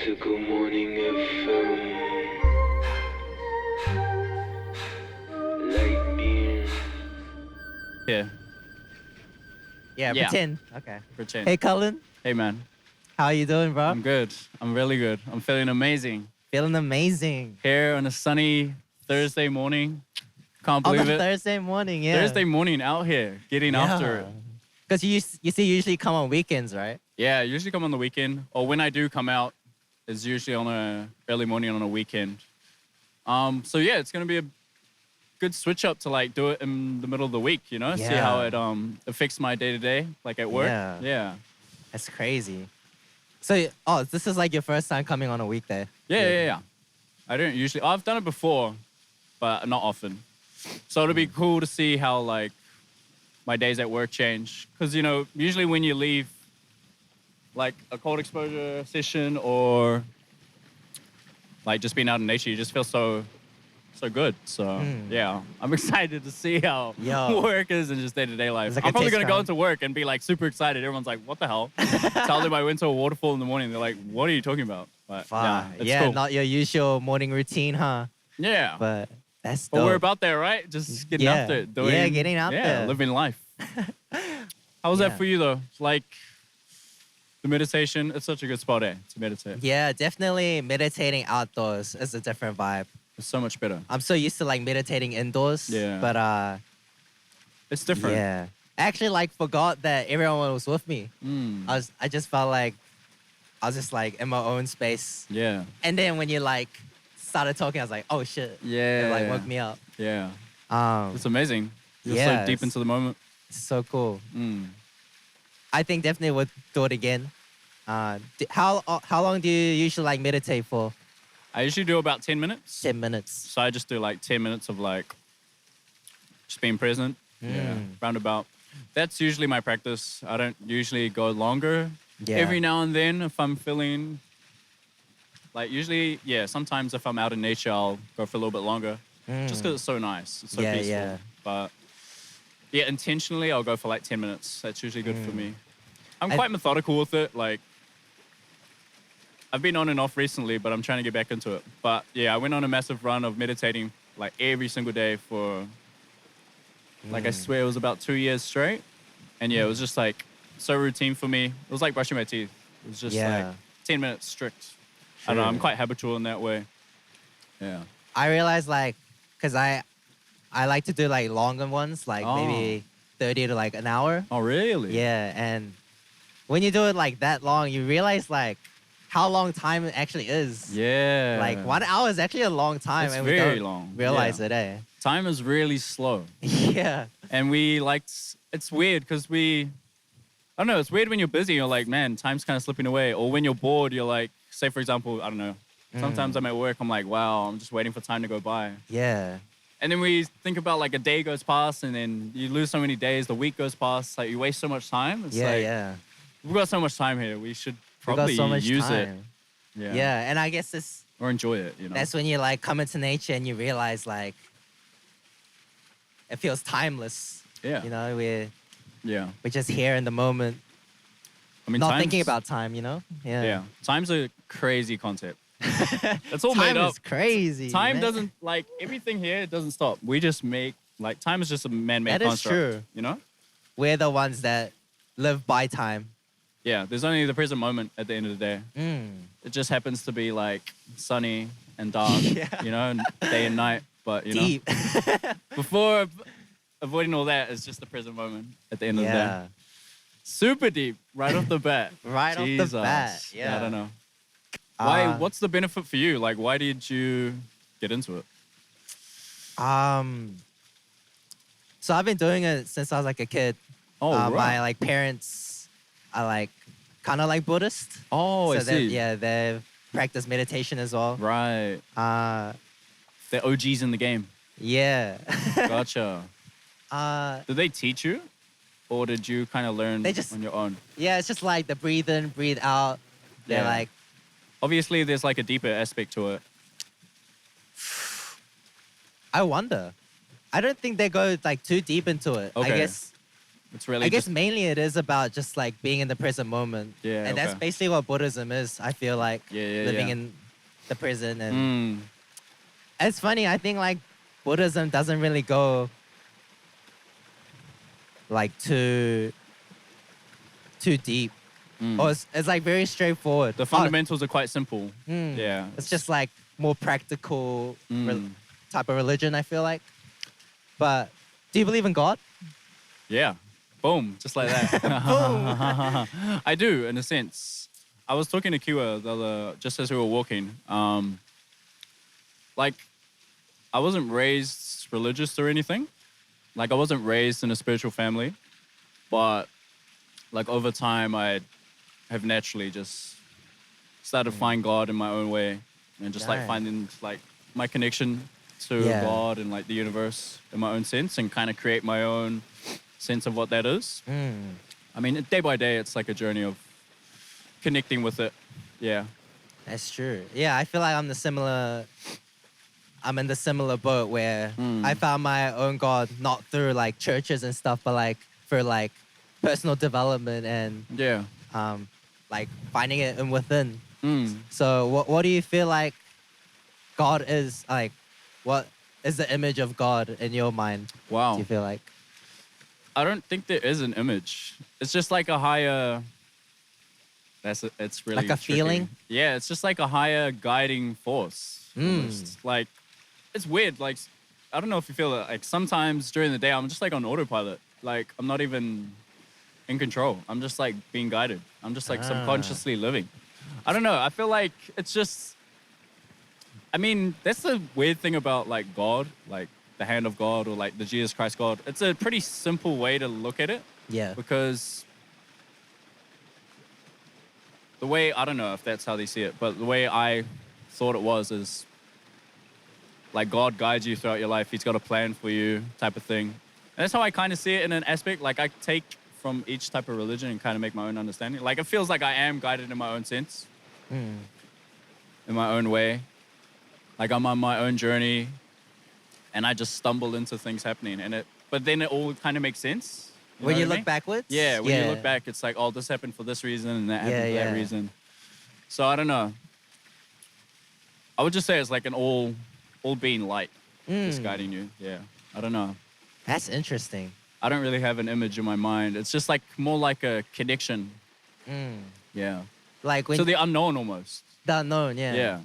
to Good Morning FM. Light beam. Yeah, Yeah, Yeah. pretend. Okay. pretend. Hey, Cullen. Hey, man. How you doing, bro? I'm good. I'm really good. I'm feeling amazing. Feeling amazing. Here on a sunny Thursday morning. Can't On believe a it. Thursday morning, yeah. Thursday morning out here, getting after it. Because you usually come on weekends, right? Yeah, I usually come on the weekend, or when I do come out, it's usually on a early morning on a weekend. So yeah, it's gonna be a good switch up to like do it in the middle of the week, you know, see how it affects my day to day, like at work. Yeah. Yeah. That's crazy. So, this is like your first time coming on a weekday. Yeah. I don't usually. I've done it before, but not often. So it'll be cool to see how like my days at work change, because you know usually when you leave like a cold exposure session or like just being out in nature, you just feel so good. So yeah, I'm excited to see how Yo. work is and just day-to-day life. It's like a I'm probably test gonna go run. into work and be like super excited. Everyone's like, "What the hell?" Tell them I went to a waterfall in the morning. They're like, "What are you talking about?" But yeah, it's Yeah, cool. not your usual morning routine, huh? Yeah. But that's But dope. we're about there, right? Just getting Yeah. after it. Yeah, getting out there. living life. How was Yeah. that for you, though? Like, the meditation, it's such a good spot, to meditate. Yeah, definitely meditating outdoors is a different vibe. It's so much better. I'm so used to like meditating indoors. Yeah. But It's different. yeah. I actually like forgot that everyone was with me. Mm, I just felt like I was just like in my own space. yeah. And then when you like started talking, I was like, oh shit. Yeah. It like woke me up. Yeah. Um, It's amazing. You're yeah, so deep it's- into the moment. so cool. Mm. I think definitely would do it again. How long do you usually like meditate for? I usually do about 10 minutes. 10 minutes. So I just do like 10 minutes of like just being present. Yeah. Roundabout. That's usually my practice. I don't usually go longer. Yeah. Every now and then, if I'm feeling like usually, yeah, sometimes if I'm out in nature, I'll go for a little bit longer just because it's so nice. It's so Yeah, peaceful. yeah. But yeah, intentionally, I'll go for like 10 minutes. That's usually good for me. I'm I- quite methodical with it. Like, I've been on and off recently, but I'm trying to get back into it. But yeah, I went on a massive run of meditating like every single day for, like, I swear it was about 2 years straight. And yeah, it was just like so routine for me. It was like brushing my teeth. It was just Yeah. like 10 minutes strict. I don't know, I'm Sure. quite habitual in that way. Yeah. I realized like, cause I like to do like longer ones, like Oh. maybe 30 to like an hour. Oh, really? Yeah, and when you do it like that long, you realize like how long time it actually is. Yeah. Like 1 hour is actually a long time, It's and we very don't long. realize Yeah. it, eh? Time is really slow. Yeah. And we like, it's weird because I don't know, it's weird when you're busy, you're like, man, time's kind of slipping away. Or when you're bored, you're like, say for example, I don't know, sometimes I'm at work, I'm like, wow, I'm just waiting for time to go by. Yeah. And then we think about like a day goes past and then you lose so many days, the week goes past, like you waste so much time. It's Yeah, like, yeah. we've got so much time here. We should We got probably so much use it. time. Yeah. Yeah, and I guess Or enjoy it, you know? that's when you like come into nature and you realize like it feels timeless. yeah. You know, Yeah. we're just here in the moment, I mean, not thinking time's- about time. You know? Yeah. Time's a crazy concept. It's all Time made up. is crazy. Time man. doesn't, like, everything here doesn't stop. We just make, like, time is just a man-made That is construct. true. You know? We're the ones that live by time. Yeah, there's only the present moment at the end of the day. Mm. It just happens to be, like, sunny and dark, Yeah. you know, and day and night. But, you Deep. know, before avoiding all that, it's just the present moment at the end of the day. Yeah. Super deep, right off the bat. Right off the Jesus. bat, yeah. I don't know. Why? Uh, What's the benefit for you? Like, why did you get into it? So I've been doing it since I was like a kid. Oh, My right. like parents are like kind of like Buddhist. Oh, I so they see. yeah, they practice meditation as well. Right. They're OGs in the game. Yeah. Gotcha. uh, Did they teach you? Or did you kind of learn They just- on your own? yeah, it's just like the breathe in, breathe out. They're Yeah. like, Obviously, there's like a deeper aspect to it. I wonder. I don't think they go like too deep into it. I Okay. guess It's really I guess just, mainly it is about just like being in the present moment. Yeah, And that's okay. basically what Buddhism is. I feel like living yeah. in the present. And Mm, it's funny. I think like Buddhism doesn't really go like too deep. Or it's like very straightforward. the fundamentals are quite simple. Hmm. Yeah. It's just like more practical Mm. type of religion, I feel like. But do you believe in God? Yeah. Boom. Just like that. I do, in a sense. I was talking to Kiwa just as we were walking. Like, I wasn't raised religious or anything. Like, I wasn't raised in a spiritual family. But, like, over time, I have naturally just started to find God in my own way. And just, like, Nice. finding, like, my connection to Yeah. God and, like, the universe in my own sense and kind of create my own sense of what that is. Mm. I mean, day by day, it's like a journey of connecting with it. Yeah. That's true. Yeah, I feel like I'm in the similar boat where I found my own God not through like churches and stuff, but like through like personal development and Yeah. like finding it in within. Mm. So what do you feel like God is like? What is the image of God in your mind? Wow. Do you feel like? I don't think there is an image. It's just like a higher. It's really Like a tricky. feeling? Yeah, it's just like a higher guiding force. Almost. Like, it's weird. Like, I don't know if you feel it. Like sometimes during the day, I'm just like on autopilot. Like I'm not even in control. I'm just like being guided. I'm just like subconsciously living. I don't know. I feel like it's just. I mean, that's the weird thing about like God, like the hand of God or like the Jesus Christ God. It's a pretty simple way to look at it. Yeah. Because the way, I don't know if that's how they see it, but the way I thought it was is like God guides you throughout your life. He's got a plan for you type of thing. And that's how I kind of see it in an aspect. Like I take from each type of religion and kind of make my own understanding. Like it feels like I am guided in my own sense, in my own way. Like I'm on my own journey and I just stumble into things happening but then it all kind of makes sense. When know you what I look mean? backwards? Yeah, when you look back, it's like, oh, this happened for this reason and that happened for that reason. So I don't know. I would just say it's like an all being light just guiding you. Yeah, I don't know. That's interesting. I don't really have an image in my mind. It's just like more like a connection. Yeah. Like when To the unknown almost. the unknown, yeah. Yeah.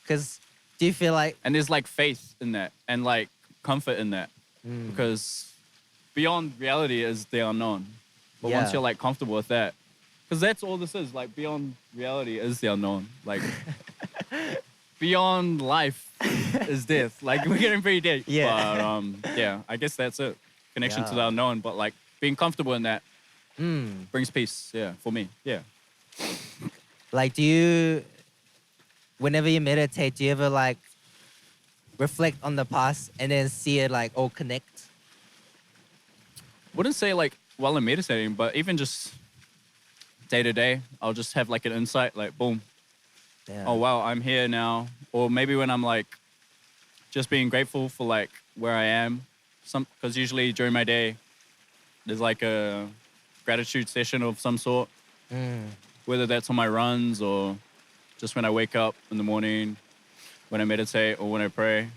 Because do you feel like And there's like faith in that and like comfort in that because beyond reality is the unknown. But Yeah. once you're like comfortable with that, because that's all this is, like beyond reality is the unknown. Like beyond life is death. Like we're getting pretty deep. Yeah. But yeah, I guess that's it. Connection to Yeah. the unknown, but like being comfortable in that brings peace. Yeah, for me. Yeah. like whenever you meditate, do you ever like reflect on the past and then see it like all connect? Wouldn't say like while I'm meditating, but even just day to day, I'll just have like an insight, like boom. Yeah. Oh wow, I'm here now. Or maybe when I'm like just being grateful for like where I am. Because usually during my day, there's like a gratitude session of some sort. Whether that's on my runs or just when I wake up in the morning, when I meditate or when I pray.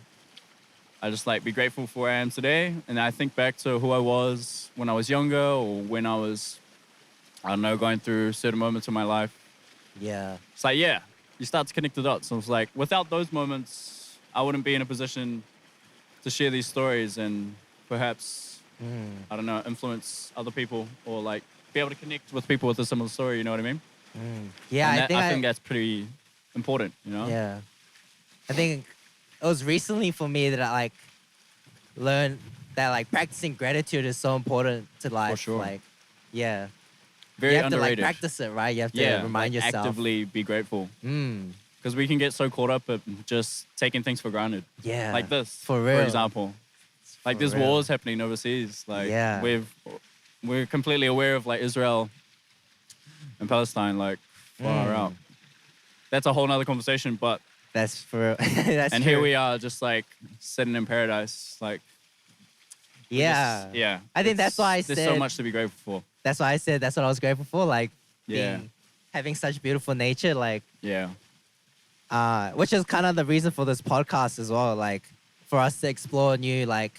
I just like be grateful for where I am today. And I think back to who I was when I was younger or when I was, I don't know, going through certain moments of my life. Yeah. It's like, yeah, you start to connect the dots. So it's like, without those moments, I wouldn't be in a position to share these stories and perhaps, I don't know, influence other people or like be able to connect with people with a similar story, you know what I mean? Yeah, And I I think think that's pretty important, you know? yeah. I think it was recently for me that I like learned that like practicing gratitude is so important to life. sure. Like, yeah. Very you have underrated. to like practice it, right? You have to Yeah, remind like, yourself. actively be grateful. Because we can get so caught up at just taking things for granted. Yeah. Like this, For real. for example. Like For there's real. wars happening overseas. Like Yeah. we're completely aware of like Israel and Palestine, like far out. That's a whole nother conversation, but That's for real. That's and true. here we are just like sitting in paradise, like Yeah. Yeah. I think that's why I there's so said- much to be grateful for. That's why I said that's what I was grateful for. Like, Yeah. having such beautiful nature, like, Yeah. which is kind of the reason for this podcast as well. Like, for us to explore new like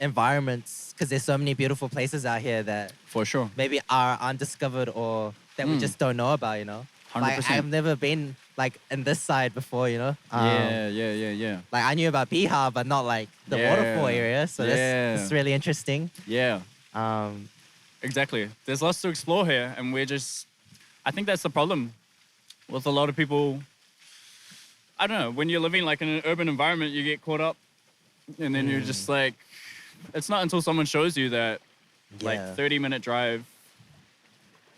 environments, because there's so many beautiful places out here that For sure. maybe are undiscovered or that we just don't know about. 100%. Like, I've never been like in this side before. Yeah. Like, I knew about Bihar, but not like the Yeah. waterfall area. So Yeah. that's really interesting. Yeah. Um, Exactly. There's lots to explore here, and I think that's the problem with a lot of people. I don't know, when you're living like in an urban environment, you get caught up, and then you're just like, it's not until someone shows you that like Yeah. 30-minute drive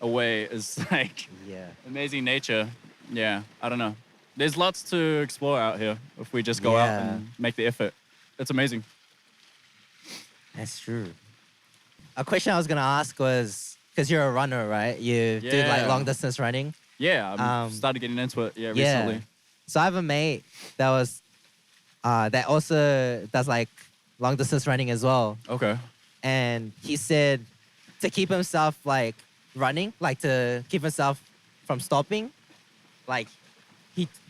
away is like yeah. amazing nature. Yeah, I don't know. There's lots to explore out here if we just go out Yeah. and make the effort. It's amazing. That's true. A question I was gonna ask was, because you're a runner, right? You do like Yeah. long distance running. Yeah, I Um, started getting into it. Yeah, Yeah. recently. So I have a mate that also does like long distance running as well, Okay. and he said to keep himself like running, like to keep himself from stopping, like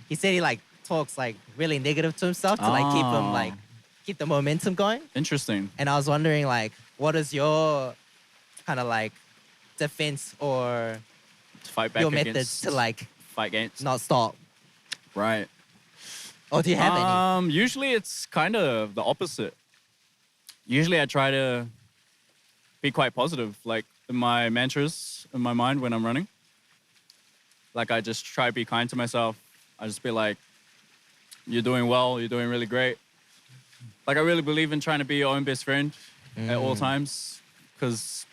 he said he like talks like really negative to himself to like keep him Ah. like keep the momentum going. Interesting. And I was wondering like, what is your kind of like defense or To fight back your against. methods to like fight against. not stop? Right. Or do you have any? Usually it's kind of the opposite. Usually I try to be quite positive, like in my mantras in my mind when I'm running. Like I just try to be kind to myself. I just be like, you're doing well, you're doing really great. Like I really believe in trying to be your own best friend at all times. Because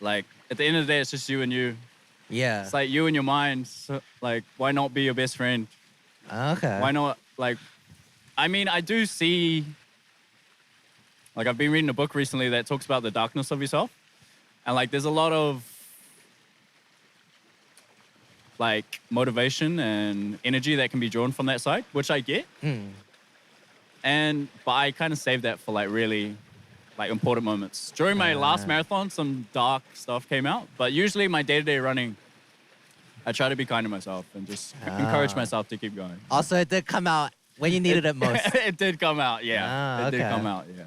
like at the end of the day, it's just you and you. Yeah. It's like you and your mind. So, like, why not be your best friend? Okay. Why not, like, I mean, I do see, like, I've been reading a book recently that talks about the darkness of yourself. And, like, there's a lot of, like, motivation and energy that can be drawn from that side, which I get. But I kind of save that for, like, really, like, important moments. During my last marathon, some dark stuff came out. But usually my day-to-day running, I try to be kind to myself and just encourage myself to keep going. Also, it did come out when you needed it most. It did come out, yeah. Ah, It did okay. come out, yeah.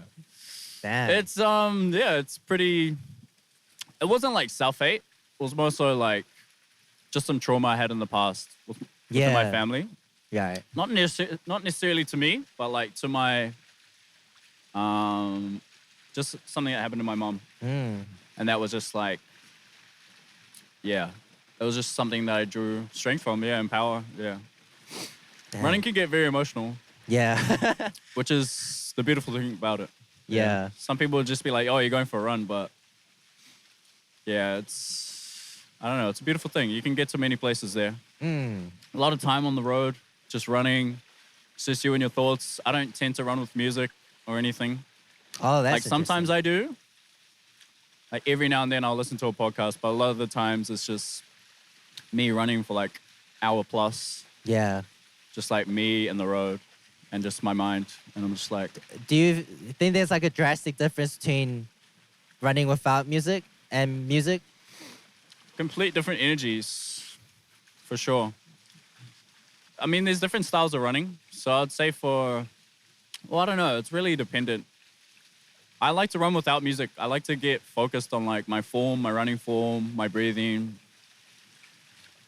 Damn. It's it's pretty. It wasn't like self-hate. It was more so like just some trauma I had in the past within my Yeah. family. Yeah. Not necessarily to me, but like to my just something that happened to my mom, and that was just like, yeah, it was just something that I drew strength from, yeah, and power, yeah. Damn. Running can get very emotional, Yeah. which is the beautiful thing about it. Yeah. Some people would just be like, oh, you're going for a run, but yeah, I don't know, it's a beautiful thing. You can get to many places there. A lot of time on the road, just running. It's just you and your thoughts. I don't tend to run with music or anything. Oh, that's Like sometimes I do. Like every now and then I'll listen to a podcast, but a lot of the times it's just me running for like hour plus, Yeah. just like me and the road and just my mind. And I'm just like, Do you think there's like a drastic difference between running without music and music? complete different energies, for sure. I mean, there's different styles of running. So I'd say well, I don't know. It's really dependent. I like to run without music. I like to get focused on like my form, my running form, my breathing.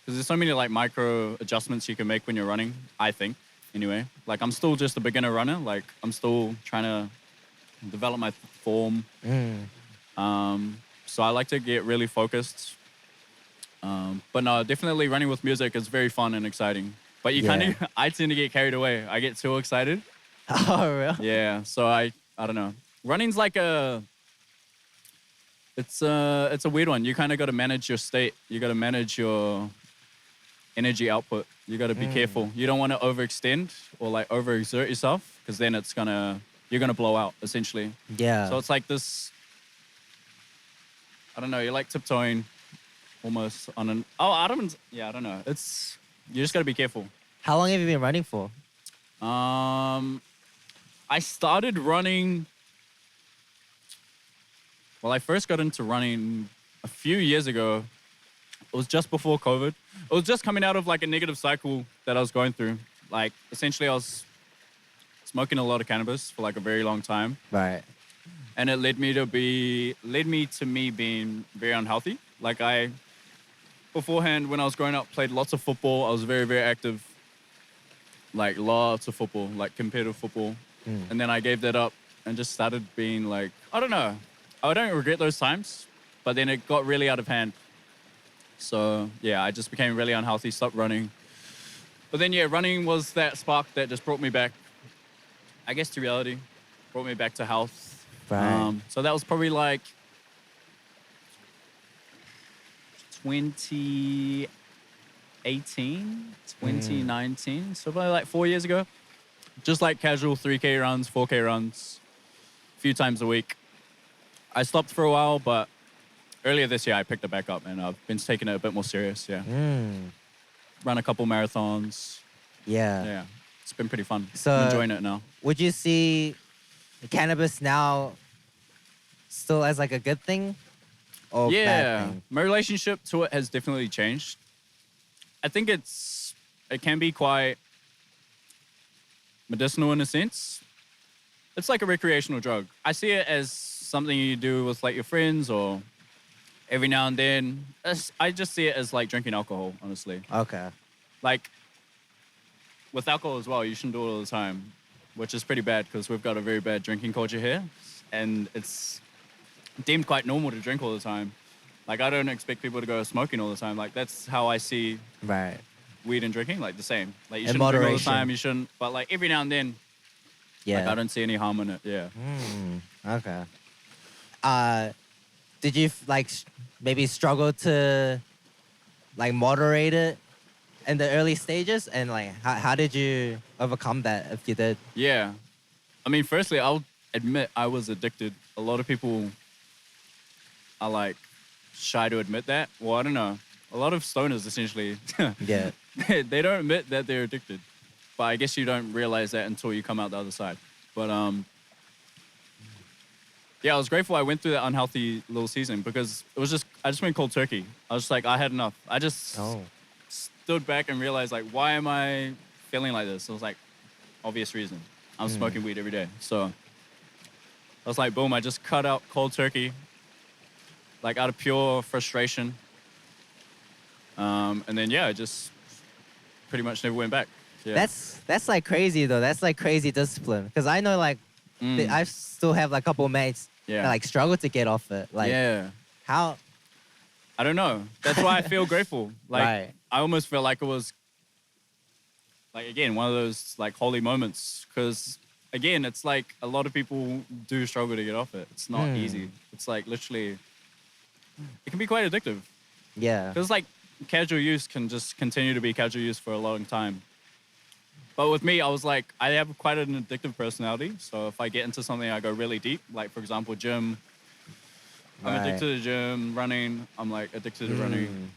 Because there's so many like micro adjustments you can make when you're running, I think, anyway. Like I'm still just a beginner runner. Like I'm still trying to develop my form. So I like to get really focused. But no, definitely running with music is very fun and exciting. But you kind of, I tend to get carried away. I get too excited. Oh, really? Yeah, so I don't know. Running's like it's a weird one. You kind of got to manage your state. You got to manage your energy output. You got to be careful. You don't want to overextend or like overexert yourself because then you're gonna blow out essentially. Yeah. So it's like this. I don't know. You're like tiptoeing almost on an. Oh, I don't know. You just got to be careful. How long have you been running for? I started running Well, I first got into running a few years ago. It was just before COVID. It was just coming out of like a negative cycle that I was going through. Like essentially I was smoking a lot of cannabis for like a very long time. Right. And it led me to me being very unhealthy. Like beforehand, when I was growing up, played lots of football. I was very, very active, like lots of football, like competitive football. And then I gave that up and just started being like, I don't know. I don't regret those times, but then it got really out of hand. So yeah, I just became really unhealthy, stopped running. But then yeah, running was that spark that just brought me back, I guess, to reality, brought me back to health. Right. So that was probably like 2018, 2019, so probably like 4 years ago. Just like casual 3K runs, 4K runs, a few times a week. I stopped for a while, but earlier this year I picked it back up and I've been taking it a bit more serious, yeah. Run a couple marathons. Yeah. Yeah, it's been pretty fun. So- I'm enjoying it now. Would you see cannabis now still as like a good thing or Yeah, bad thing? my relationship to it has definitely changed. I think it can be quite medicinal in a sense. It's like a recreational drug. I see it as something you do with like your friends or every now and then. I just see it as like drinking alcohol, honestly. Okay. Like with alcohol as well, you shouldn't do it all the time, which is pretty bad because we've got a very bad drinking culture here. And it's deemed quite normal to drink all the time. Like I don't expect people to go smoking all the time. Like that's how I see Right. weed and drinking, like the same. Like you In shouldn't drink all the moderation. time, you shouldn't, but like every now and then, Yeah. like I don't see any harm in it, yeah. Okay. Did you like maybe struggle to like moderate it in the early stages, and like how did you overcome that if you did? Yeah. I mean, firstly, I'll admit I was addicted. A lot of people are like shy to admit that. Well, I don't know. A lot of stoners essentially, Yeah. they don't admit that they're addicted. But I guess you don't realize that until you come out the other side. But yeah, I was grateful I went through that unhealthy little season because I just went cold turkey. I was just like, I had enough. I just Oh. stood back and realized like, why am I feeling like this? It was like, obvious reason. I'm smoking weed every day. So I was like, boom, I just cut out cold turkey, like out of pure frustration. And then yeah, I just pretty much never went back. Yeah. That's like crazy though. That's like crazy discipline. Because I know like I still have like a couple of mates Yeah. that like struggle to get off it. Like yeah. how? I don't know. That's why I feel grateful. Like Right. I almost feel like it was like again one of those like holy moments because again it's like a lot of people do struggle to get off it. It's not easy. It's like literally it can be quite addictive Yeah. because like casual use can just continue to be casual use for a long time. But with me, I was like, I have quite an addictive personality. So if I get into something, I go really deep. Like, for example, gym. I'm addicted to the gym, running. I'm like addicted to running.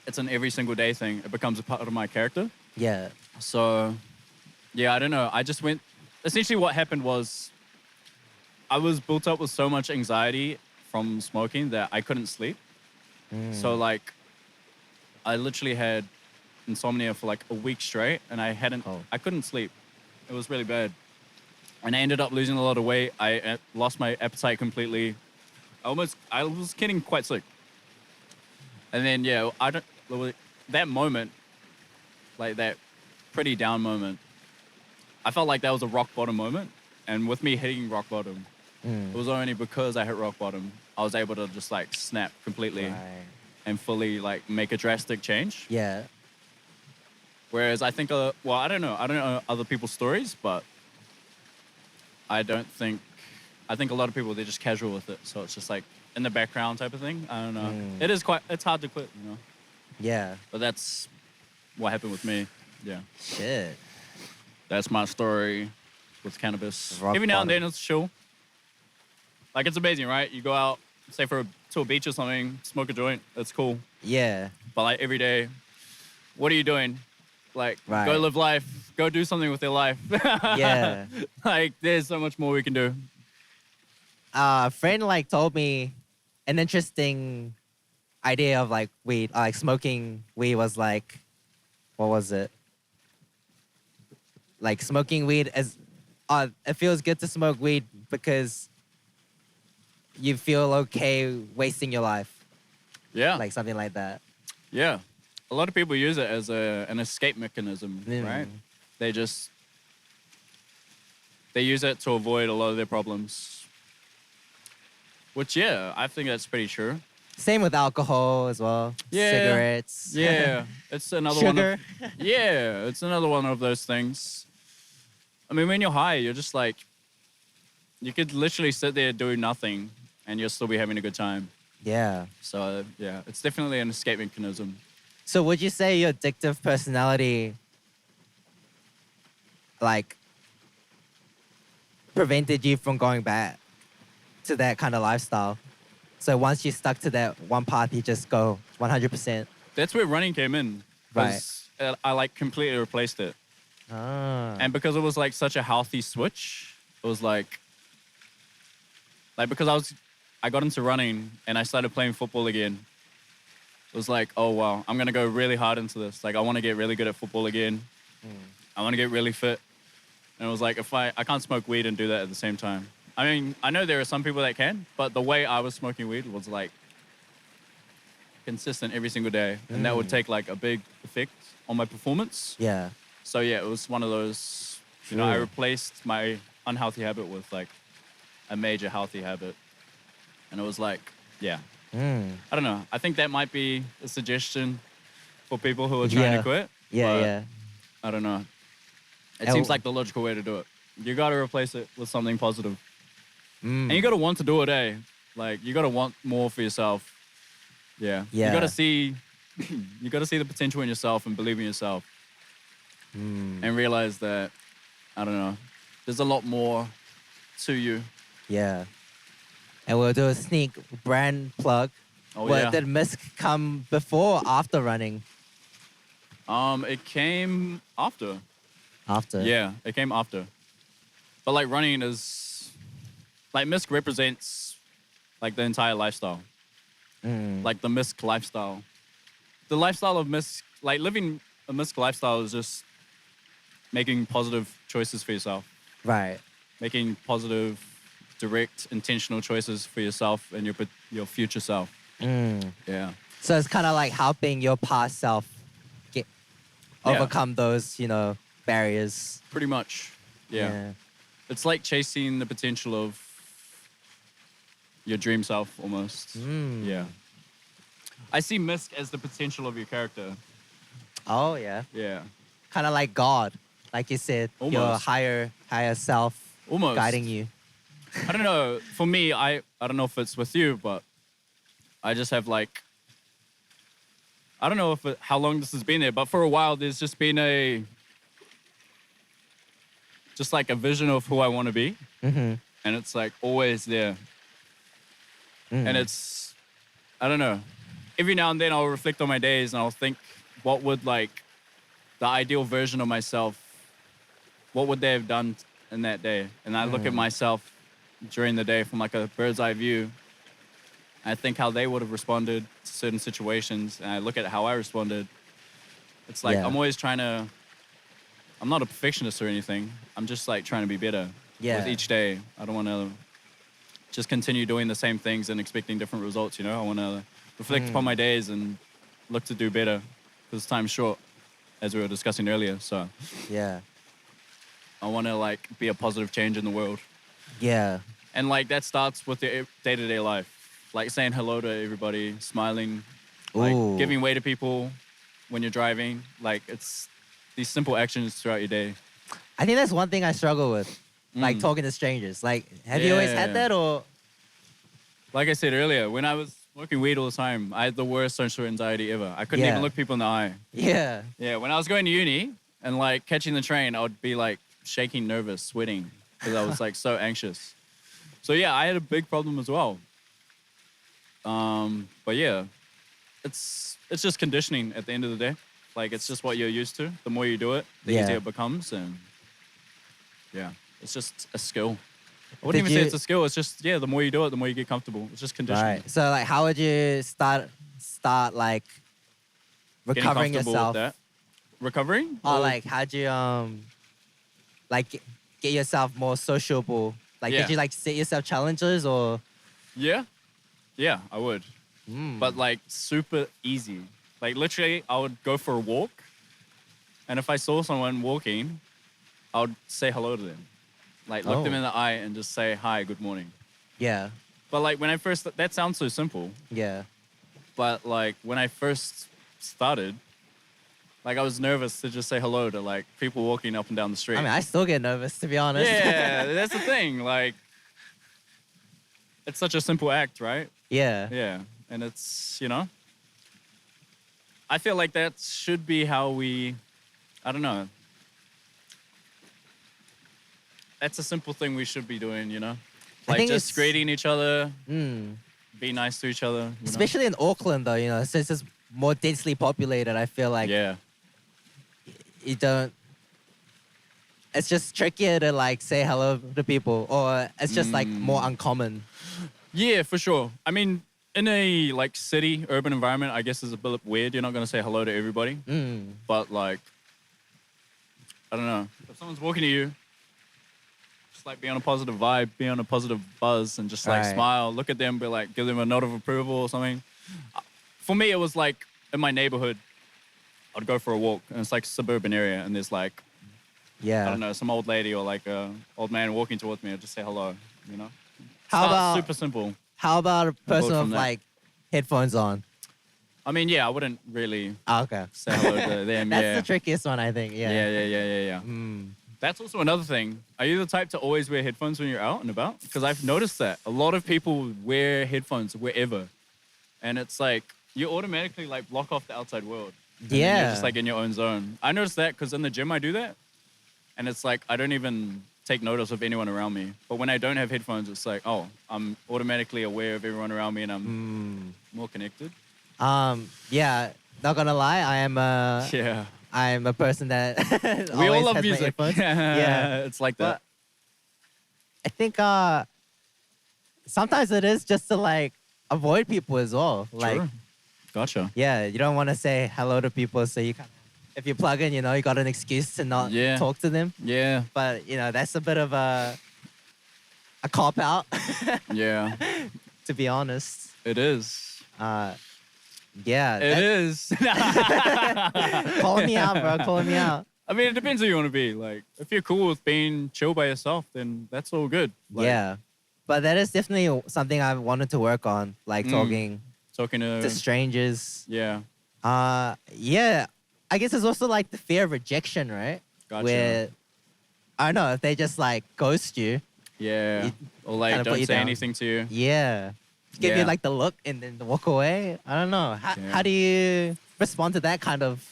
It's an every single day thing. It becomes a part of my character. Yeah. So, yeah, I don't know. I just went. Essentially, what happened was I was built up with so much anxiety from smoking that I couldn't sleep. So, like, I literally had insomnia for like a week straight, and I couldn't sleep. It was really bad. And I ended up losing a lot of weight. I lost my appetite completely. I was getting quite sick. And then, yeah, that moment, like that pretty down moment, I felt like that was a rock bottom moment. And with me hitting rock bottom, it was only because I hit rock bottom, I was able to just like snap completely Right. and fully like make a drastic change. Yeah. Whereas I think, I don't know other people's stories, but I think a lot of people, they're just casual with it. So it's just like in the background type of thing. I don't know. It's hard to quit, you know, Yeah. but that's what happened with me. Yeah. Shit. That's my story with cannabis. Rock Every now and bottom. then it's chill. Like it's amazing, right? You go out, say to a beach or something, smoke a joint. That's cool. Yeah. But like every day, what are you doing? Like, Right. go live life. Go do something with your life. Yeah. Like, there's so much more we can do. a friend like told me an interesting idea of like weed, like smoking weed was like, what was it? Like smoking weed as, it feels good to smoke weed because you feel okay wasting your life, Yeah. like something like that. Yeah. A lot of people use it as an escape mechanism, right? They use it to avoid a lot of their problems. Which, yeah, I think that's pretty true. Same with alcohol as well. Yeah. Cigarettes. Yeah. It's another Sugar. one of, yeah, it's another one of those things. I mean, when you're high, you're just like, you could literally sit there doing nothing and you'll still be having a good time. Yeah. So, yeah, it's definitely an escape mechanism. So would you say your addictive personality like prevented you from going back to that kind of lifestyle? So once you stuck to that one path, you just go 100%. That's where running came in. Right. I like completely replaced it. Ah. And because it was like such a healthy switch, it was like because I got into running and I started playing football again. It was like, oh wow, I'm gonna go really hard into this. Like I want to get really good at football again. I want to get really fit. And it was like, if I can't smoke weed and do that at the same time. I mean, I know there are some people that can, but the way I was smoking weed was like consistent every single day. And that would take like a big effect on my performance. Yeah. So yeah, it was one of those, you know, I Sure. replaced my unhealthy habit with like a major healthy habit. And it was like, yeah, I don't know. I think that might be a suggestion for people who are trying Yeah. to quit. Yeah, but yeah. I don't know. It And seems like the logical way to do it. You got to replace it with something positive. And you Mm. got to want to do it, eh? Like, you got to want more for yourself. Yeah. Yeah. You got to see, you got to see the potential in yourself and believe in yourself. And realize that, I don't know, there's a lot more to you. Yeah. And we'll do a sneak brand plug. Oh, What yeah. did Misk come before or after running? It came after. After. Yeah, it came after. But like running is, like Misk represents like the entire lifestyle. Like the Misk lifestyle. The lifestyle of Misk, like living a Misk lifestyle is just making positive choices for yourself. Right. Making positive, direct, intentional choices for yourself and your future self. Yeah. So it's kind of like helping your past self get Yeah. overcome those, barriers. Pretty much. Yeah. It's like chasing the potential of your dream self almost. Yeah. I see Misk as the potential of your character. Oh yeah. Yeah. Kind of like God, like you said, your Almost. higher self Almost. guiding you. I don't know. For me, I don't know if it's with you, but I just have like, I don't know how long this has been there, but for a while there's just been just like a vision of who I want to be. And it's like always there. And it's, I don't know. Every now and then I'll reflect on my days and I'll think, what would like the ideal version of myself, what would they have done in that day? And I look at myself during the day from like a bird's eye view. I think how they would have responded to certain situations, and I look at how I responded. It's like Yeah. I'm always I'm not a perfectionist or anything. I'm just like trying to be better with each day. I don't want to just continue doing the same things and expecting different results, I want to reflect upon my days and look to do better because time's short, as we were discussing earlier. So Yeah. I want to like be a positive change in the world. Yeah. And like that starts with your day-to-day life. Like saying hello to everybody, smiling, like Ooh. giving way to people when you're driving. Like it's these simple actions throughout your day. I think that's one thing I struggle with, like talking to strangers. Like, have you always had Yeah. that or? Like I said earlier, when I was smoking weed all the time, I had the worst social anxiety ever. I couldn't Yeah. even look people in the eye. Yeah. Yeah, when I was going to uni and like catching the train, I would be like shaking, nervous, sweating because I was like so anxious. So yeah, I had a big problem as well. But yeah, it's just conditioning at the end of the day. Like it's just what you're used to. The more you do it, the Yeah. easier it becomes, and yeah, it's just a skill. I wouldn't Did even say you- it's a skill. It's just, yeah, the more you do it, the more you get comfortable. It's just conditioning. Right. So like, how would you start like Getting recovering comfortable yourself? with that. Recovering? Or like, how'd you like get yourself more sociable? Like, Yeah. did you like set yourself challenges or? Yeah. Yeah, I would. Mm. But like super easy. Like literally, I would go for a walk. And if I saw someone walking, I would say hello to them. Like look them Oh. in the eye and just say, hi, good morning. Yeah. But like when I first, that sounds so simple. Yeah. But like when I first started, like I was nervous to just say hello to like people walking up and down the street. I mean, I still get nervous, to be honest. Yeah, that's the thing. Like, it's such a simple act, right? Yeah. Yeah. And it's, I feel like that should be how we, I don't know. That's a simple thing we should be doing, I Like think just it's- greeting each other, Mm. be nice to each other. Especially in Auckland, though, since it's more densely populated, I feel like Yeah. you don't. It's just trickier to like say hello to people, or it's just like more uncommon. Yeah, for sure. I mean, in a like city, urban environment, I guess it's a bit weird. You're not going to say hello to everybody. Mm. But like, I don't know. If someone's walking to you, just like be on a positive vibe, be on a positive buzz, and just like Right. smile, look at them, be like, give them a note of approval or something. For me, it was like in my neighborhood, I'd go for a walk, and it's like a suburban area, and there's like, Yeah. I don't know, some old lady or like a old man walking towards me. I'd just say hello, How Start about super simple. how about a person from with that. like headphones on? I mean, yeah, I wouldn't really Oh, okay. say hello to them. That's yeah. the trickiest one, I think. Yeah. Yeah. Mm. That's also another thing. Are you the type to always wear headphones when you're out and about? Because I've noticed that a lot of people wear headphones wherever, and it's like you automatically like block off the outside world. And then Yeah. you're just like in your own zone. I noticed that because in the gym I do that, and it's like I don't even take notice of anyone around me. But when I don't have headphones, it's like, oh, I'm automatically aware of everyone around me, and I'm more connected. Yeah. Not gonna lie, Yeah. I'm a person that We all always love has my music. earphones. Yeah, it's like that. But I think sometimes it is just to like avoid people as well. Like, Sure. Gotcha. yeah, you don't want to say hello to people, so you kind of, if you plug in, you got an excuse to not Yeah. talk to them. Yeah. But that's a bit of a cop out, Yeah. to be honest. It is. Yeah, It is. calling me out, bro. Calling me out. I mean, it depends who you want to be. Like, if you're cool with being chill by yourself, then that's all good. Like, Yeah, but that is definitely something I wanted to work on, like talking Talking to. to strangers. Yeah. Yeah, I guess it's also like the fear of rejection, right? Gotcha. Where I don't know if they just like ghost you. Yeah. It Or like, kinda put don't you say down. anything to you. Yeah, give you Yeah. like the look and then walk away. I don't know. Yeah. How do you respond to that kind of?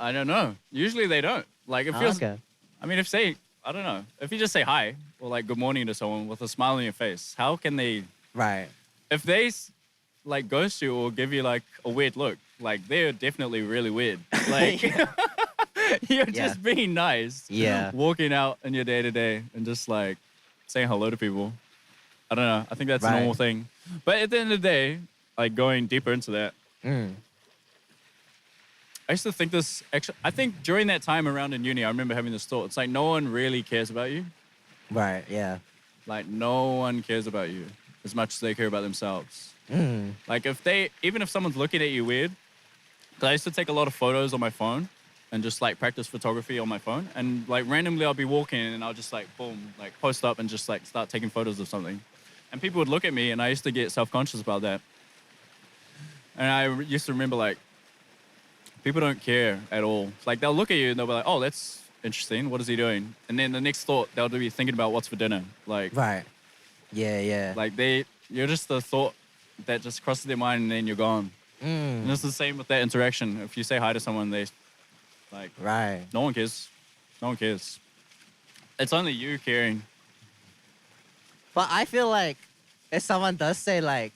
I don't know. Usually they don't. Like, it Oh, feels. okay. I mean, I don't know. If you just say hi or like good morning to someone with a smile on your face, how can they. Right. If they like ghost you or give you like a weird look, like they're definitely really weird. Like you're Yeah. just being nice. Yeah. Walking out in your day to day and just like saying hello to people. I don't know. I think that's a Right. normal thing. But at the end of the day, like going deeper into that, Mm. I used to think this actually, I think during that time around in uni, I remember having this thought. It's like no one really cares about you. Right. Yeah. Like no one cares about you as much as they care about themselves. Mm. Like even if someone's looking at you weird, 'cause I used to take a lot of photos on my phone and just like practice photography on my phone. And like randomly I'll be walking and I'll just like boom, like post up and just like start taking photos of something. And people would look at me and I used to get self-conscious about that. And I used to remember like, people don't care at all. Like they'll look at you and they'll be like, oh, that's interesting. What is he doing? And then the next thought, they'll be thinking about what's for dinner. Like, Right. Yeah. Yeah. like you're just the thought that just crosses their mind and then you're gone. Mm. And it's the same with that interaction. If you say hi to someone, they like, Right. no one cares. No one cares. It's only you caring. But I feel like if someone does say like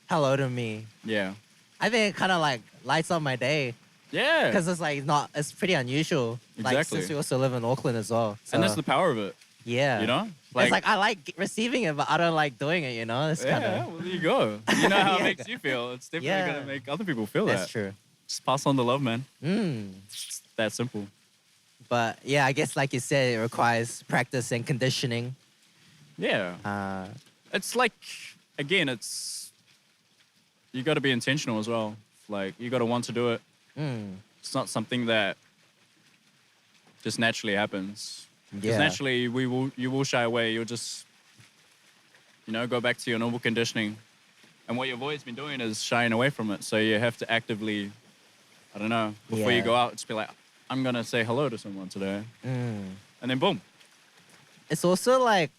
hello to me, Yeah. I think it kind of like lights up my day Yeah. because it's like it's pretty unusual. Like Exactly. since we also live in Auckland as well. So, And that's the power of it. Yeah. You know? It's like I like receiving it, but I don't like doing it, you know? It's kind yeah, of well, there you go. You know how it Yeah. makes you feel. It's definitely Yeah. going to make other people feel that's that. true. Just pass on the love, man. Mm. It's that simple. But yeah, I guess like you said, it requires practice and conditioning. Yeah. It's like, again, you got to be intentional as well. Like, you got to want to do it. Mm. It's not something that just naturally happens. Because Yeah. naturally, you will shy away. You'll just, go back to your normal conditioning. And what you've always been doing is shying away from it. So you have to actively, I don't know, before you Yeah. go out, just be like, I'm going to say hello to someone today. Mm. And then boom. It's also like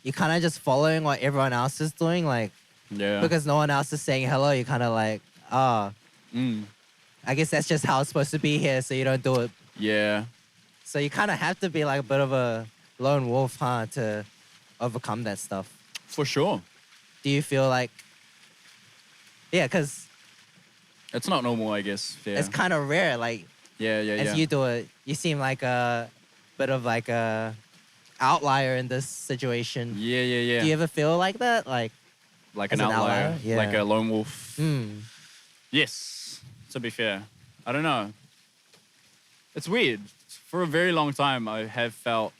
you're kind of just following what everyone else is doing, like Yeah. because no one else is saying hello. You're kind of like, oh, Mm. I guess that's just how it's supposed to be here, so you don't do it. Yeah. So you kind of have to be like a bit of a lone wolf, huh, to overcome that stuff. For sure. Do you feel like, yeah, because It's not normal, I guess. Yeah. it's kind of rare, like yeah. as you do it, you seem like a bit of like a outlier in this situation. Yeah. Do you ever feel like that? Like, Like as an an outlier. outlier? Yeah. Like a lone wolf. mm, Yes, to be fair. I don't know. It's weird. For a very long time, I have felt,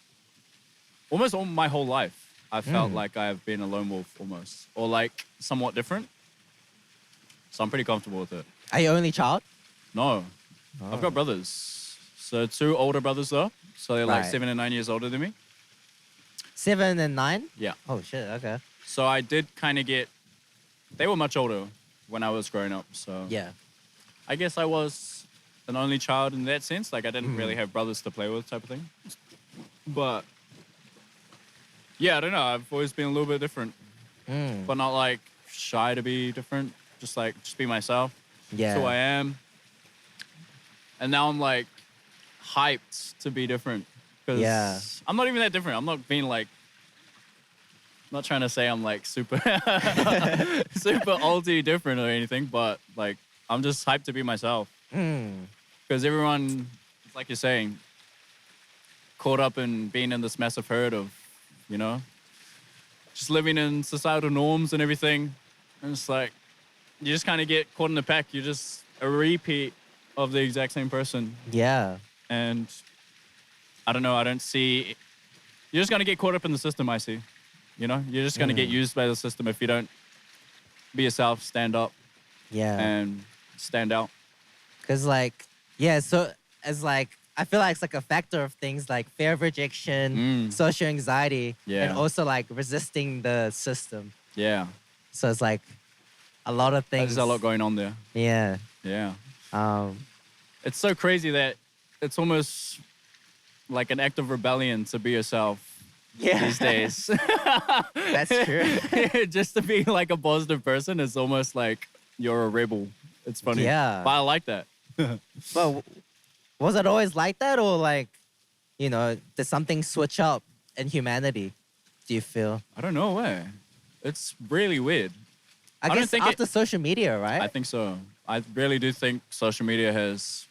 almost all my whole life, I felt like I have been a lone wolf almost, or like somewhat different. So I'm pretty comfortable with it. are you only child? No, Oh. I've got brothers. So 2 older brothers though. So they're like Right. 7 and 9 years older than me. 7 and 9? Yeah. Oh shit. Okay. So I did kind of they were much older when I was growing up. So Yeah. I guess I was an only child in that sense. Like I didn't really have brothers to play with, type of thing. But yeah, I don't know. I've always been a little bit different, Mm. but not like shy to be different. Just be myself. Yeah. That's who I am. And now I'm like hyped to be different because Yeah. I'm not even that different. I'm not being like. Not trying to say I'm like super super oldie different or anything, but like I'm just hyped to be myself. Mm. Because everyone, like you're saying, caught up in being in this massive herd of, just living in societal norms and everything. And it's like, you just kind of get caught in the pack. You're just a repeat of the exact same person. Yeah. And I don't know, I don't see, you're just going to get caught up in the system, I see. You're just going to get used by the system if you don't be yourself, stand up, Yeah. and stand out. Cause like, yeah, so as like I feel like it's like a factor of things like fear of rejection, social anxiety, Yeah. and also like resisting the system. Yeah. So it's like a lot of things. There's a lot going on there. Yeah. Yeah. Um, It's so crazy that it's almost like an act of rebellion to be yourself yeah. these days. That's true. Just to be like a positive person is almost like you're a rebel. It's funny. Yeah. But I like that. But was it always like that, or like, did something switch up in humanity? Do you feel? I don't know why. It's really weird. I don't guess think after social media, right? I think so. I really do think social media has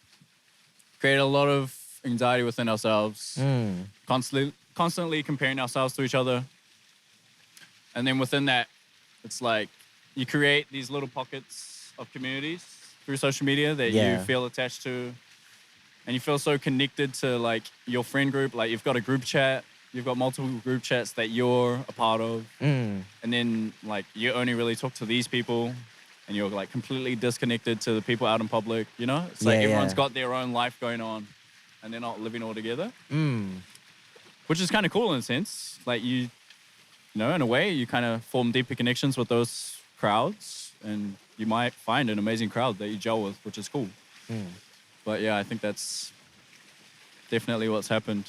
created a lot of anxiety within ourselves. Mm. Constantly comparing ourselves to each other. And then within that, it's like you create these little pockets of communities through social media that Yeah. you feel attached to. And you feel so connected to like your friend group. Like you've got a group chat, you've got multiple group chats that you're a part of. Mm. And then like you only really talk to these people and you're like completely disconnected to the people out in public, It's like Yeah, everyone's yeah. got their own life going on and they're not living all together, Mm. which is kind of cool in a sense. Like in a way, you kind of form deeper connections with those crowds and you might find an amazing crowd that you gel with, which is cool. Mm. But yeah, I think that's definitely what's happened.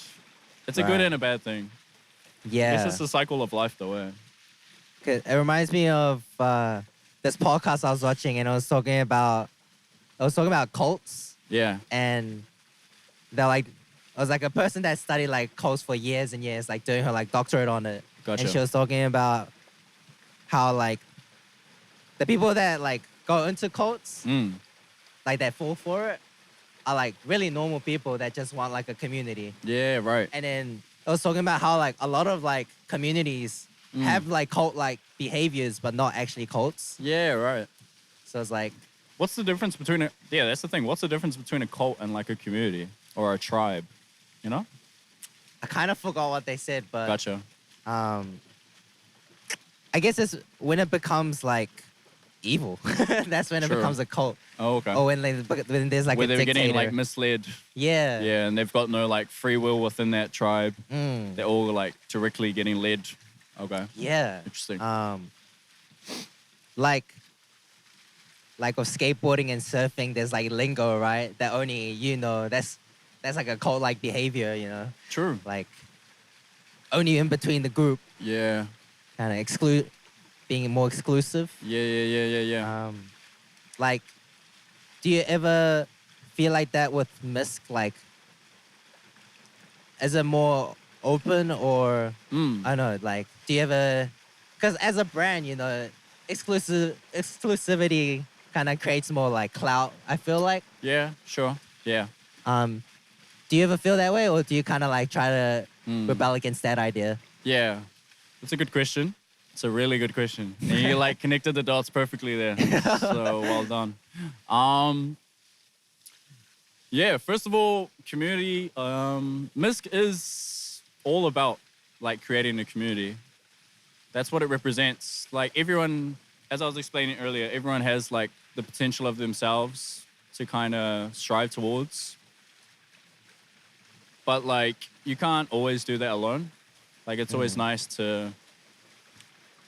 It's a good Right. and a bad thing. I Yeah. guess it's the cycle of life though, eh? 'Cause it reminds me of this podcast I was watching, and it was talking about cults, Yeah. and they're like, it was like a person that studied like cults for years and years, like doing her like doctorate on it. Gotcha. And she was talking about how like the people that like go into cults, Mm. like that fall for it, are like really normal people that just want like a community. Yeah, right. And then I was talking about how like a lot of like communities have like cult like behaviors, but not actually cults. Yeah, right. So it's like, What's the difference between a yeah, that's the thing. What's the difference between a cult and like a community or a tribe? You know? I kind of forgot what they said, but Gotcha. um, I guess it's when it becomes like evil. That's when it Sure. becomes a cult. Oh, okay. Or when there's like Where a they're dictator. getting like misled. yeah. Yeah, and they've got no like free will within that tribe. Mm. They're all like directly getting led. Okay. Yeah. Interesting. Like with skateboarding and surfing, there's like lingo, right? That only you know. That's like a cult like behavior, you know. True. Like only in between the group, Yeah. kind of being more exclusive. Yeah. Like, do you ever feel like that with Misk? Like, is it more open or I don't know? Like, do you ever? Because as a brand, you know, exclusivity kind of creates more like clout. I feel like. Yeah, sure. Yeah. Do you ever feel that way, or do you kind of like try to rebel against that idea? Yeah. That's a good question. It's a really good question. And you like connected the dots perfectly there. So well done. Yeah, first of all, community. Misk is all about like creating a community. That's what it represents. Like everyone, as I was explaining earlier, everyone has like the potential of themselves to kind of strive towards. But like you can't always do that alone. Like it's always nice to,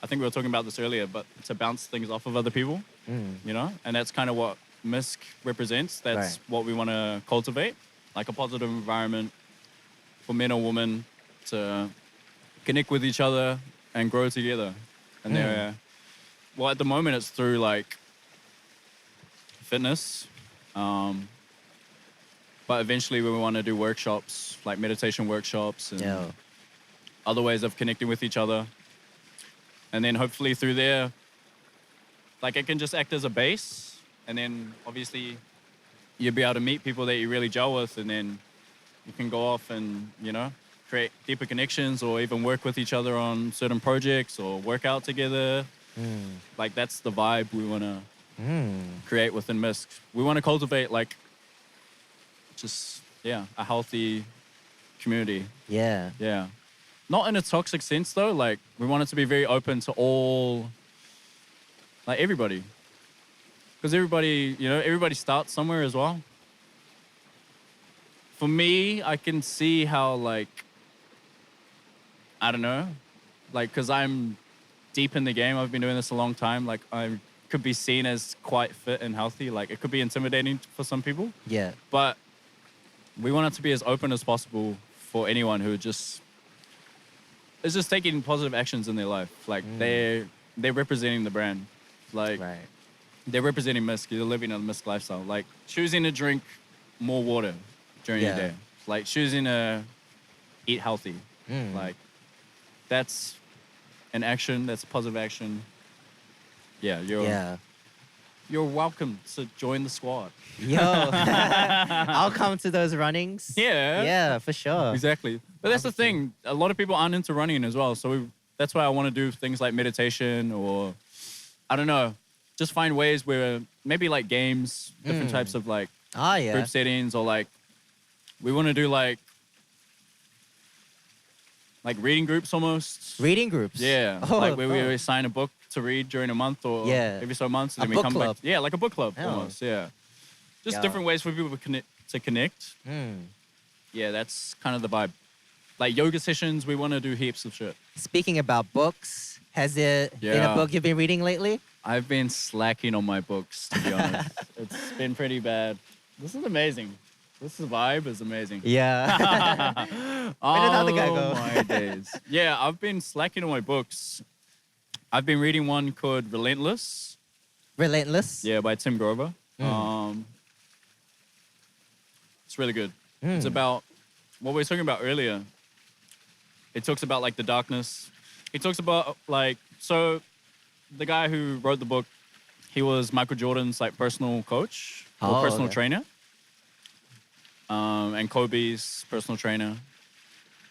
I think we were talking about this earlier, but to bounce things off of other people, you know? And that's kind of what Misk represents. That's what we want to cultivate, like a positive environment for men or women to connect with each other and grow together. And well, at the moment it's through like fitness. But eventually we want to do workshops, like meditation workshops and other ways of connecting with each other. And then hopefully through there, like it can just act as a base. And then obviously you'll be able to meet people that you really gel with, and then you can go off and, you know, create deeper connections or even work with each other on certain projects or work out together. Like that's the vibe we want to create within Misk. We want to cultivate like just, a healthy community. Yeah. Yeah. Not in a toxic sense though. Like we want it to be very open to all, like everybody. Because everybody, you know, everybody starts somewhere as well. For me, I can see how like, I don't know, like because I'm deep in the game. I've been doing this a long time. Like I could be seen as quite fit and healthy. Like it could be intimidating for some people. Yeah. But we want it to be as open as possible for anyone who is just taking positive actions in their life. Like they're representing the brand. Like they're representing Misk. They're living a Misk lifestyle. Like choosing to drink more water during your day. Like choosing to eat healthy. Like that's an action. That's a positive action. Yeah, you're welcome to join the squad. Yo, I'll come to those runnings. Yeah. Yeah, for sure. Exactly. But that's the thing. A lot of people aren't into running as well. So that's why I want to do things like meditation or, I don't know, just find ways where maybe like games, different types of like group settings, or like we want to do like reading groups almost. Reading groups? Yeah. Oh, like where we assign a book to read during a month or every so months. And A then we book come club. back. Yeah, like a book club almost. Yeah. Just different ways for people to connect. Yeah, that's kind of the vibe. Like yoga sessions, we want to do heaps of shit. Speaking about books, has there been a book you've been reading lately? I've been slacking on my books, to be honest. It's been pretty bad. This is amazing. This vibe is amazing. Yeah. Where did the other guy go? My days. Yeah, I've been slacking on my books. I've been reading one called Relentless. Relentless? Yeah, by Tim Grover. It's really good. It's about what we were talking about earlier. It talks about like the darkness. He talks about like, so the guy who wrote the book, he was Michael Jordan's like personal coach or personal trainer. and Kobe's personal trainer,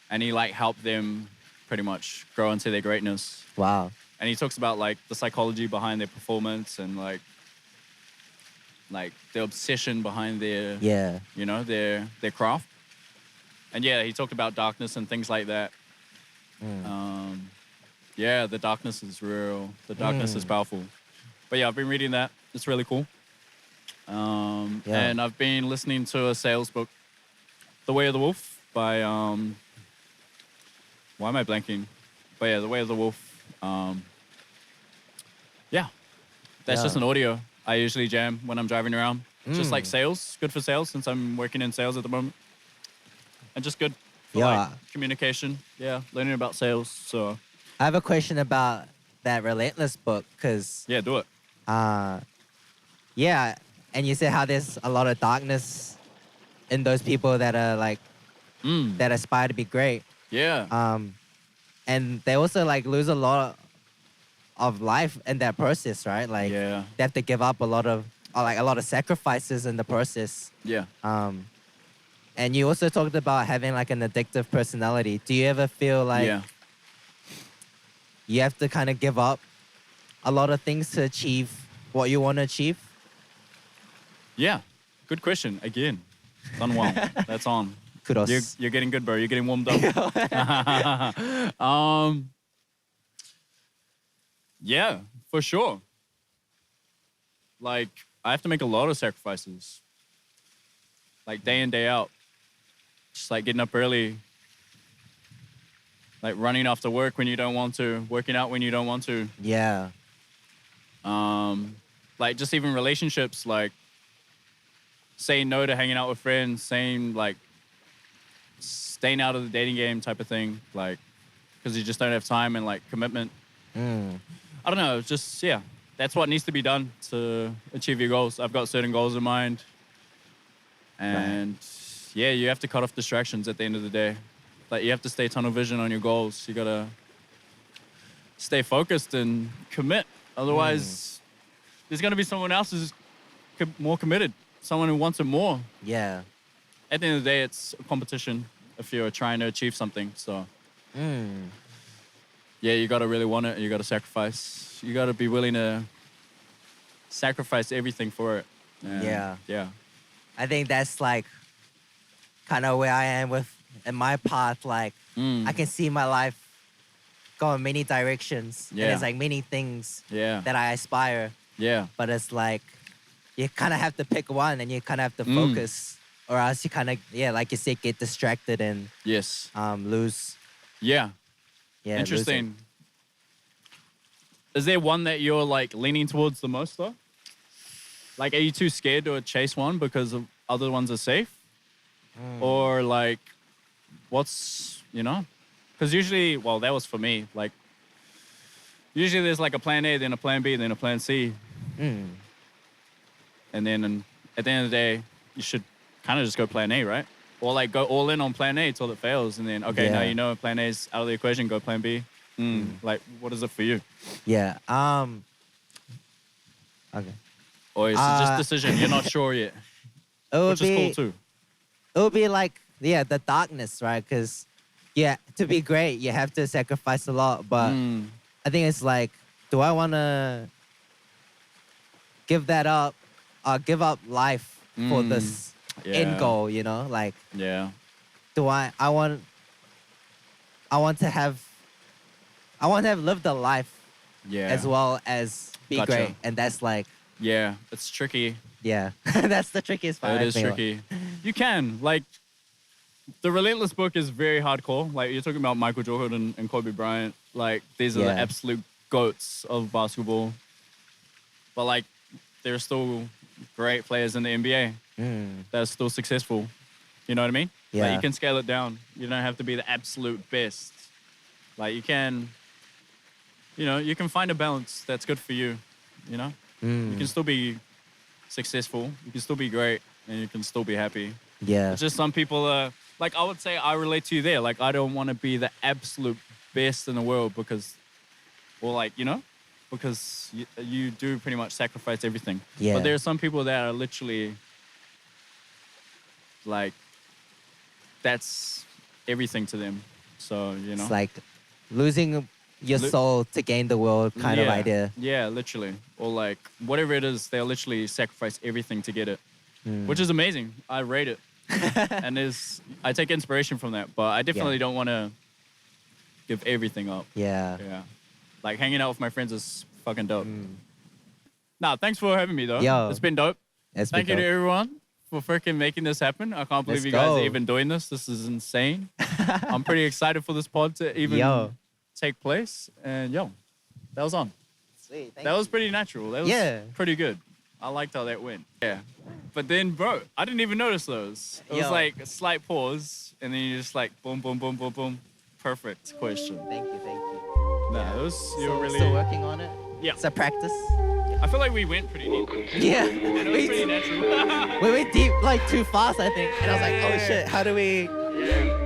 and he like helped them pretty much grow into their greatness. Wow. And he talks about like the psychology behind their performance and like the obsession behind their Yeah. their craft. And yeah, he talked about darkness and things like that. Yeah, the darkness is real. The darkness is powerful. But yeah, I've been reading that. It's really cool. And I've been listening to a sales book, The Way of the Wolf by why am I blanking? But yeah, The Way of the Wolf. Yeah, that's just an audio I usually jam when I'm driving around. Just like sales, good for sales since I'm working in sales at the moment. And just good for like communication. Yeah, learning about sales. So I have a question about that Relentless book, because yeah, do it. yeah, and you said how there's a lot of darkness in those people that are like that aspire to be great. Yeah. And they also like lose a lot of life in that process, right? Like Yeah. they have to give up a lot of sacrifices in the process. Yeah. And you also talked about having like an addictive personality. Do you ever feel like Yeah. you have to kind of give up a lot of things to achieve what you want to achieve? Yeah. Good question. Again. Done well. That's on. Kudos. You're getting good, bro. You're getting warmed up. Yeah, for sure. Like, I have to make a lot of sacrifices. Like, day in, day out. Just like getting up early. Like running after work when you don't want to. Working out when you don't want to. Yeah. Like, just even relationships. Like, saying no to hanging out with friends. Saying, like, staying out of the dating game type of thing. Like, because you just don't have time and, like, commitment. I don't know. It's just, yeah. That's what needs to be done to achieve your goals. I've got certain goals in mind. And, yeah, you have to cut off distractions at the end of the day. Like, you have to stay tunnel vision on your goals. You got to stay focused and commit. Otherwise, there's going to be someone else who's more committed. Someone who wants it more. Yeah. At the end of the day, it's a competition if you're trying to achieve something. So, yeah, you got to really want it. You got to sacrifice. You got to be willing to sacrifice everything for it. And yeah. I think that's like kind of where I am in my path. Like I can see my life go in many directions. Yeah. And there's like many things that I aspire. Yeah. But it's like you kind of have to pick one and you kind of have to focus, or else you kind of, like you said, get distracted and lose. Yeah. Yeah. Interesting. Is there one that you're like leaning towards the most though? Like, are you too scared to chase one because of other ones are safe? Or like, what's, Because usually, well, that was for me. Like, usually there's like a plan A, then a plan B, then a plan C. And then at the end of the day, you should kind of just go plan A, right? Or like go all in on plan A till it fails. And then, okay, now plan A is out of the equation, go plan B. Like, what is it for you? Yeah. Okay. Or is it just decision? You're not sure yet. Which is cool too. It would be like, the darkness, right? Because, to be great, you have to sacrifice a lot. But I think it's like, do I want to give that up, give up life for this end goal, Like, do I want to have lived a life as well as be great. And that's like, yeah, it's tricky. Yeah, that's the trickiest part. It is tricky. You can, like, the Relentless book is very hardcore. Like, you're talking about Michael Jordan and Kobe Bryant. Like, these are the absolute goats of basketball. But, like, there are still great players in the NBA that are still successful. You know what I mean? Yeah. Like, you can scale it down. You don't have to be the absolute best. Like, you can, you can find a balance that's good for you, You can still be successful, you can still be great, and you can still be happy. Yeah. It's just some people are, like, I would say I relate to you there. Like, I don't want to be the absolute best in the world because because you do pretty much sacrifice everything. Yeah. But there are some people that are literally, like, that's everything to them. So, you know. It's like losing your soul to gain the world kind of idea. Yeah, literally. Or like whatever it is, they'll literally sacrifice everything to get it, which is amazing. I rate it. And I take inspiration from that, but I definitely don't want to give everything up. Yeah. Yeah. Like hanging out with my friends is fucking dope. Nah, thanks for having me though. Yo. It's been dope. It's Thank been you to dope. everyone for freaking making this happen. I can't believe Let's you guys are go. even doing this. This is insane. I'm pretty excited for this pod to even take place. And that was on. Sweet. That was pretty natural. That was Yeah. pretty good. I liked how that went. Yeah. But then, bro, I didn't even notice those. It was like a slight pause, and then you just like boom, boom, boom, boom, boom. Perfect question. Thank you. Nah, it was, you were really... Still working on it? Yeah. It's a practice. I feel like we went pretty deep. Welcome to Yeah. the And morning. it was pretty natural. We went deep, like too fast, I think. And I was like, oh shit, how do we... Light